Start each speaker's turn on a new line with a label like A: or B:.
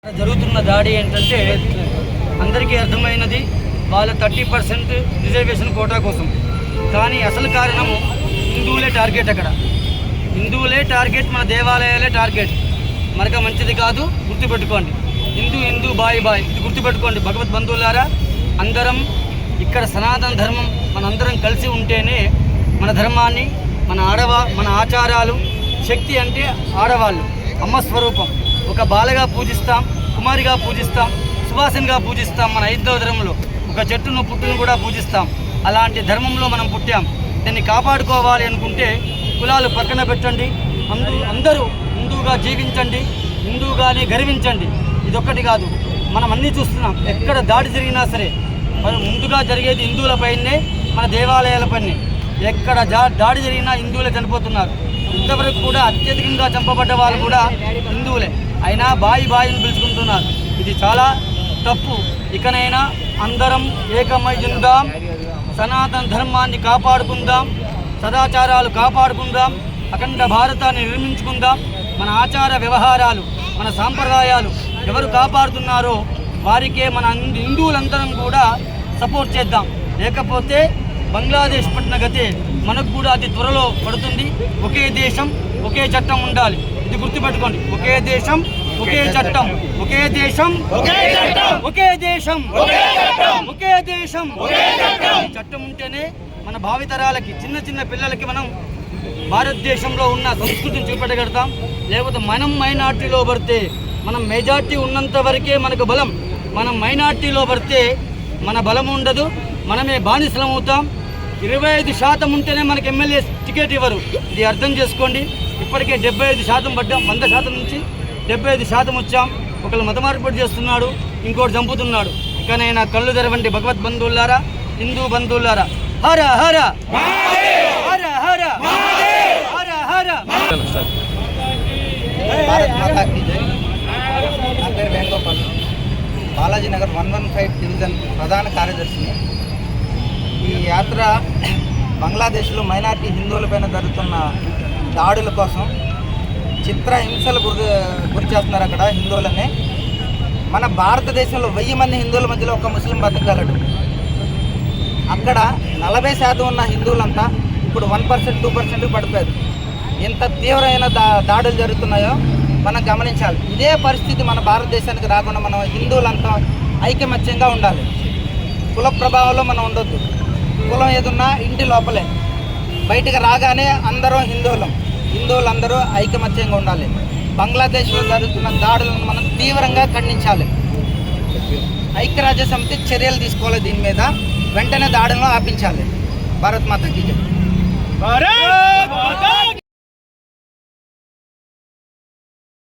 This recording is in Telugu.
A: జరుగుతున్న దాడి ఏంటంటే అందరికీ అర్థమైనది, వాళ్ళ 30% రిజర్వేషన్ కోటా కోసం. కానీ అసలు కారణము హిందువులే టార్గెట్. అక్కడ హిందువులే టార్గెట్, మన దేవాలయాలే టార్గెట్. మనకు మంచిది కాదు, గుర్తుపెట్టుకోండి. హిందూ బాయ్ బాయ్, ఇది గుర్తుపెట్టుకోండి. భగవద్ బంధువులారా, అందరం ఇక్కడ సనాతన ధర్మం మనందరం కలిసి ఉంటేనే మన ధర్మాన్ని, మన ఆచారాలు. శక్తి అంటే ఆడవాళ్ళు, అమ్మ స్వరూపం. ఒక బాలగా పూజిస్తాం, కుమారిగా పూజిస్తాం, సువాసనగా పూజిస్తాం. మన ఐదవ ధర్మంలో ఒక చెట్టును పుట్టును కూడా పూజిస్తాం. అలాంటి ధర్మంలో మనం పుట్టాం. దీన్ని కాపాడుకోవాలి అనుకుంటే కులాలు పక్కన పెట్టండి, అందరూ హిందువుగా జీవించండి, హిందువుగానే గర్వించండి. ఇదొక్కటి కాదు, మనం అన్నీ చూస్తున్నాం. ఎక్కడ దాడి జరిగినా సరే ముందుగా జరిగేది హిందువులపైనే, మన దేవాలయాలపైనే. ఎక్కడ దాడి జరిగినా హిందువులే చనిపోతున్నారు. ఇంతవరకు కూడా అత్యధికంగా చంపబడ్డ వాళ్ళు కూడా హిందువులే. అయినా బాయిని పిలుచుకుంటున్నారు. ఇది చాలా తప్పు. ఇకనైనా అందరం ఏకమై ఉందాం, సనాతన ధర్మాన్ని కాపాడుకుందాం, సదాచారాలు కాపాడుకుందాం, అఖండ భారతాన్ని నిర్మించుకుందాం. మన ఆచార వ్యవహారాలు, మన సాంప్రదాయాలు ఎవరు కాపాడుతున్నారో వారికే మన హిందువులందరం కూడా సపోర్ట్ చేద్దాం. లేకపోతే బంగ్లాదేశ్ పట్టిన గతే మనకు కూడా అతి త్వరలో పడుతుంది. ఒకే దేశం, ఒకే చట్టం ఉండాలి. ఇది గుర్తుపెట్టుకోండి. ఒకే దేశం, ఒకే చట్టం. ఒకే దేశం, ఒకే చట్టం. ఒకే దేశం, ఒకే దేశం. ఈ చట్టం ఉంటేనే మన భావితరాలకి, చిన్న పిల్లలకి మనం భారతదేశంలో ఉన్న సంస్కృతిని చూపెట్టగలుగుతాం. లేకపోతే మనం మైనార్టీలో పడితే, మనం మెజార్టీ ఉన్నంత వరకే మనకు బలం. మనం మైనార్టీలో పడితే మన బలం ఉండదు, మనమే బానిసలం అవుతాం. 25% ఉంటేనే మనకు ఎమ్మెల్యే టికెట్ ఇవ్వరు. ఇది అర్థం చేసుకోండి. ఇప్పటికే 75% పడ్డాం. 100% నుంచి 75% వచ్చాం. ఒకళ్ళు మత మార్పిడి చేస్తున్నాడు, ఇంకోటి చంపుతున్నాడు. ఇకనైనా కళ్ళు తెరవండి భగవద్ బంధువులారా, హిందూ బంధువులారా. హర హర హర హర హర హర.
B: భారత్ మాతా కీ జై. నా పేరు వేణుగోపాల్, బాలాజీ నగర్ 115 డివిజన్ ప్రధాన కార్యదర్శిని. ఈ యాత్ర బంగ్లాదేశ్లో మైనార్టీ హిందువులపైన జరుగుతున్న దాడుల కోసం, చిత్ర హింసలు గురి చేస్తున్నారు అక్కడ హిందువులని. మన భారతదేశంలో 1000 మంది హిందువుల మధ్యలో ఒక ముస్లిం బతకగలడు. అక్కడ 40% ఉన్న హిందువులంతా ఇప్పుడు 1%, 2% పడిపోయారు. ఎంత తీవ్రమైన దాడులు జరుగుతున్నాయో మనం గమనించాలి. ఇదే పరిస్థితి మన భారతదేశానికి రాకుండా మనం హిందువులంతా ఐకమత్యంగా ఉండాలి. కుల ప్రభావంలో మనం ఉండొద్దు. కులం ఏదున్నా ఇంటి లోపలే, బయటికి రాగానే అందరూ హిందువులందరూ ఐకమత్యంగా ఉండాలి. బంగ్లాదేశ్లో జరుగుతున్న దాడులను మనం తీవ్రంగా ఖండించాలి. ఐక్యరాజ్య సమితి చర్యలు తీసుకోవాలి. దీని మీద వెంటనే దాడులను ఆపించాలి. భారత్ మాతా కీ జై.